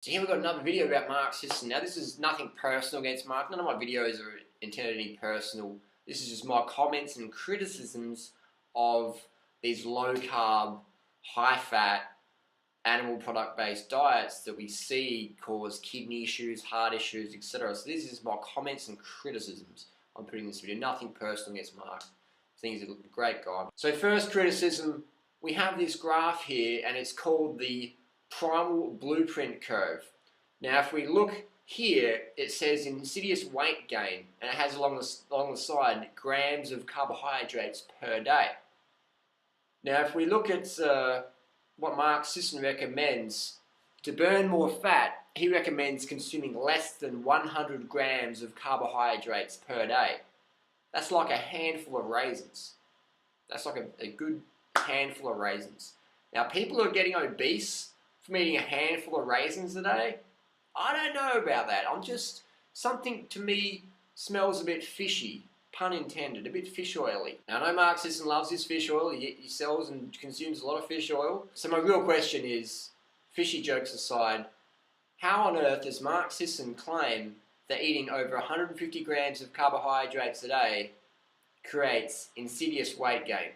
So here we've got another video about Mark Sisson. Now this is nothing personal against Mark. None of my videos are intended to be personal. This is just my comments and criticisms of these low carb, high fat, animal product based diets that we see cause kidney issues, heart issues, etc. So this is my comments and criticisms I'm putting in this video. Nothing personal against Mark. I think he's a great guy. So first criticism, we have this graph here and it's called the Primal Blueprint curve. Now if we look here, it says insidious weight gain, and it has along the side grams of carbohydrates per day. Now if we look at what Mark Sisson recommends, to burn more fat, he recommends consuming less than 100 grams of carbohydrates per day. That's like a handful of raisins. That's like a good handful of raisins. Now people who are getting obese from eating a handful of raisins a day, I don't know about that. Something to me smells a bit fishy, pun intended, a bit fish oily. Now I know Mark Sisson loves his fish oil, he sells and consumes a lot of fish oil. So my real question is, fishy jokes aside, how on earth does Mark Sisson claim that eating over 150 grams of carbohydrates a day creates insidious weight gain?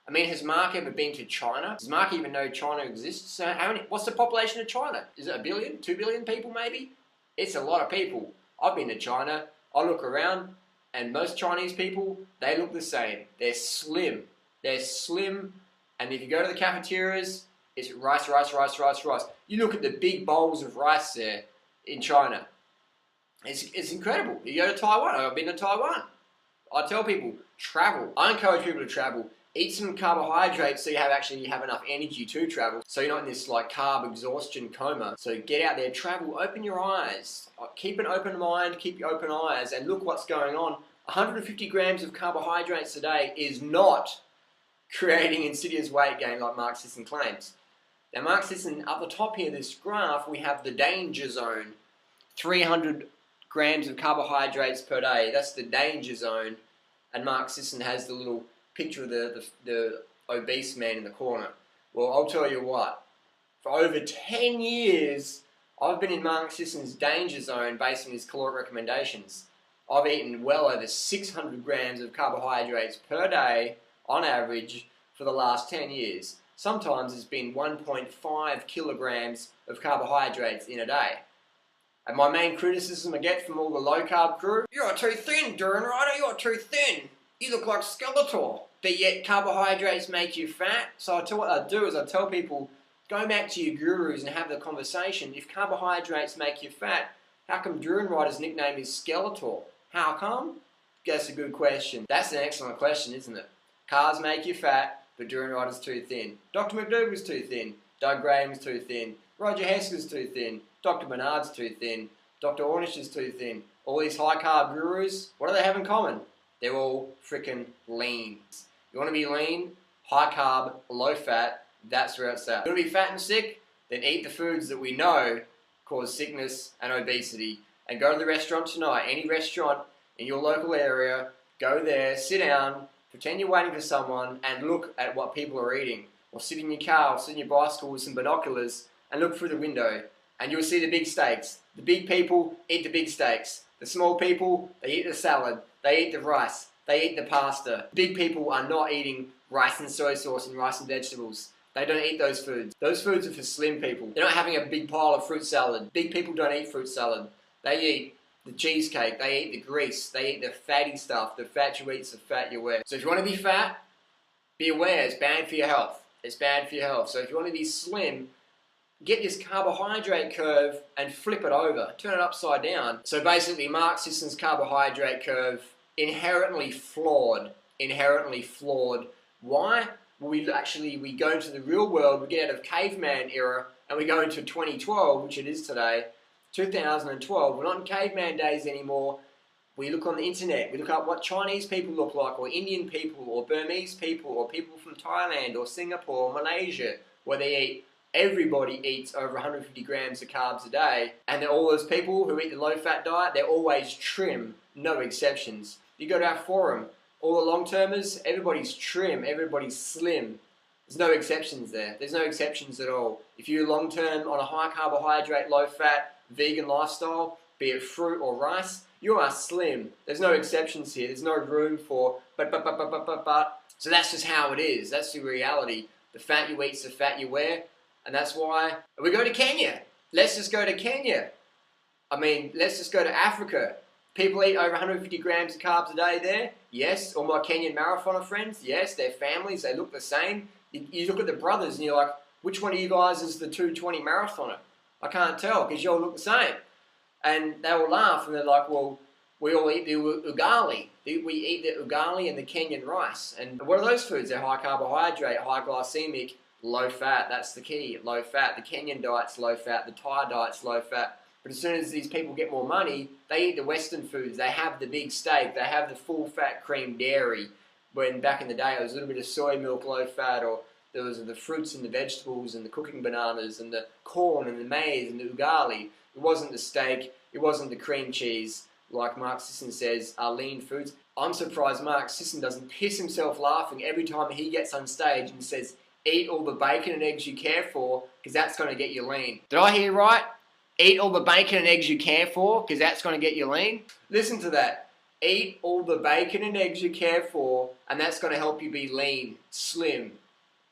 I mean, has Mark ever been to China? Does Mark even know China exists? So what's the population of China? Is it 1 billion, 2 billion people maybe? It's a lot of people. I've been to China, I look around, and most Chinese people, they look the same. They're slim. They're slim, and if you go to the cafeterias, it's rice, rice, rice, rice, rice. You look at the big bowls of rice there in China. It's incredible. You go to Taiwan, I've been to Taiwan. I tell people, travel. I encourage people to travel. Eat some carbohydrates so you have enough energy to travel, so you're not in this like carb exhaustion coma. So get out there, travel, open your eyes, keep an open mind, keep your open eyes, and look what's going on. 150 grams of carbohydrates a day is not creating insidious weight gain like Mark Sisson claims. Now Mark Sisson, up the top here, this graph, we have the danger zone. 300 grams of carbohydrates per day, that's the danger zone. And Mark Sisson has the little picture of the obese man in the corner. Well, I'll tell you what, for over 10 years, I've been in Mark Sisson's danger zone based on his caloric recommendations. I've eaten well over 600 grams of carbohydrates per day, on average, for the last 10 years. Sometimes it's been 1.5 kilograms of carbohydrates in a day. And my main criticism I get from all the low carb crew, "You're too thin, DurianRider, you're too thin. You look like Skeletor." But yet carbohydrates make you fat. So what I do is I tell people, go back to your gurus and have the conversation. If carbohydrates make you fat, how come DurianRider's nickname is Skeletor? How come? That's a good question. That's an excellent question, isn't it? Carbs make you fat, but DurianRider's too thin. Dr. McDougall's too thin. Doug Graham's too thin. Roger Hesker's too thin. Dr. Bernard's too thin. Dr. Ornish is too thin. All these high carb gurus, what do they have in common? They're all freaking lean. You want to be lean, high carb, low fat, that's where it's at. You want to be fat and sick? Then eat the foods that we know cause sickness and obesity. And go to the restaurant tonight, any restaurant in your local area, go there, sit down, pretend you're waiting for someone, and look at what people are eating. Or sit in your car, or sit in your bicycle with some binoculars, and look through the window. And you'll see the big steaks. The big people eat the big steaks. The small people, they eat the salad. They eat the rice. They eat the pasta. Big people are not eating rice and soy sauce and rice and vegetables. They don't eat those foods. Those foods are for slim people. They're not having a big pile of fruit salad. Big people don't eat fruit salad. They eat the cheesecake. They eat the grease. They eat the fatty stuff. The fat you eat's the fat you wear. So if you want to be fat, be aware it's bad for your health. It's bad for your health. So if you want to be slim, get this carbohydrate curve and flip it over. Turn it upside down. So basically Mark Sisson's carbohydrate curve, inherently flawed. Inherently flawed. Why? Well, we go into the real world, we get out of caveman era, and we go into 2012, which it is today, 2012. We're not in caveman days anymore. We look on the internet, we look up what Chinese people look like, or Indian people, or Burmese people, or people from Thailand, or Singapore, or Malaysia, where they eat. Everybody eats over 150 grams of carbs a day, and all those people who eat the low-fat diet, they're always trim, no exceptions. You go to our forum, all the long-termers, everybody's trim, everybody's slim. There's no exceptions there. There's no exceptions at all. If you're long-term on a high carbohydrate, low-fat, vegan lifestyle, be it fruit or rice, you are slim. There's no exceptions here. There's no room for but. So that's just how it is. That's the reality. The fat you eat's the fat you wear, and that's why we go to Kenya. Let's just go to Kenya. I mean, let's just go to Africa. People eat over 150 grams of carbs a day there. Yes. All my Kenyan marathoner friends. Yes. Their families, they look the same. You look at the brothers and you're like, which one of you guys is the 220 marathoner? I can't tell because you all look the same. And they all laugh and they're like, well, we all eat the ugali. We eat the ugali and the Kenyan rice. And what are those foods? They're high carbohydrate, high glycemic, low fat. That's the key, low fat. The Kenyan diet's low fat. The Thai diet's low fat. But as soon as these people get more money, they eat the Western foods. They have the big steak. They have the full fat cream dairy. When back in the day it was a little bit of soy milk, low fat, or there was the fruits and the vegetables and the cooking bananas and the corn and the maize and the ugali. It wasn't the steak. It wasn't the cream cheese. Like Mark Sisson says, are lean foods. I'm surprised Mark Sisson doesn't piss himself laughing every time he gets on stage and says, eat all the bacon and eggs you care for, because that's going to get you lean. Did I hear right? Eat all the bacon and eggs you care for, because that's going to get you lean? Listen to that. Eat all the bacon and eggs you care for, and that's going to help you be lean, slim.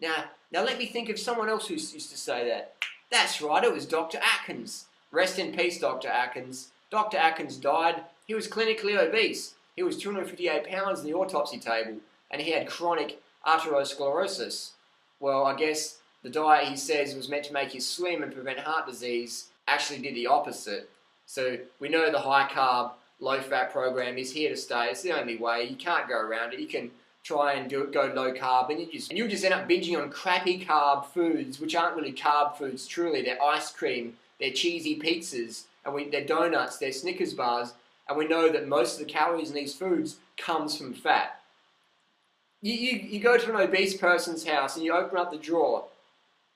Now let me think of someone else who used to say that. That's right, it was Dr. Atkins. Rest in peace, Dr. Atkins. Dr. Atkins died. He was clinically obese. He was 258 pounds in the autopsy table, and he had chronic arteriosclerosis. Well, I guess the diet he says was meant to make you slim and prevent heart disease actually did the opposite. So we know the high carb, low fat program is here to stay. It's the only way. You can't go around it. You can try and go low carb, and you'll just end up binging on crappy carb foods, which aren't really carb foods truly. They're ice cream, they're cheesy pizzas, and they're donuts, they're Snickers bars, and we know that most of the calories in these foods comes from fat. You go to an obese person's house and you open up the drawer,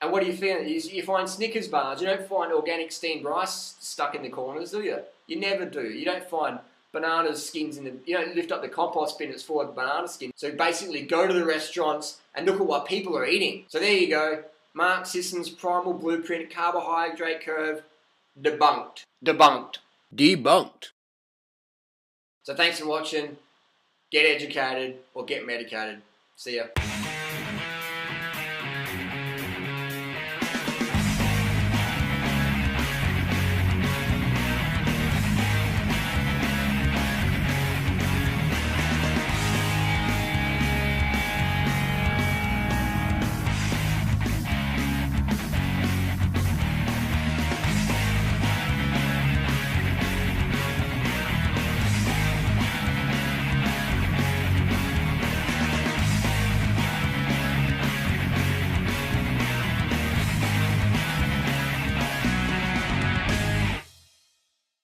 and what do you find? You find Snickers bars. You don't find organic steamed rice stuck in the corners, do you? You never do. You don't find banana skins you don't lift up the compost bin that's full of banana skins. So basically go to the restaurants and look at what people are eating. So there you go. Mark Sisson's Primal Blueprint Carbohydrate Curve debunked. Debunked. So thanks for watching. Get educated or get medicated. See ya.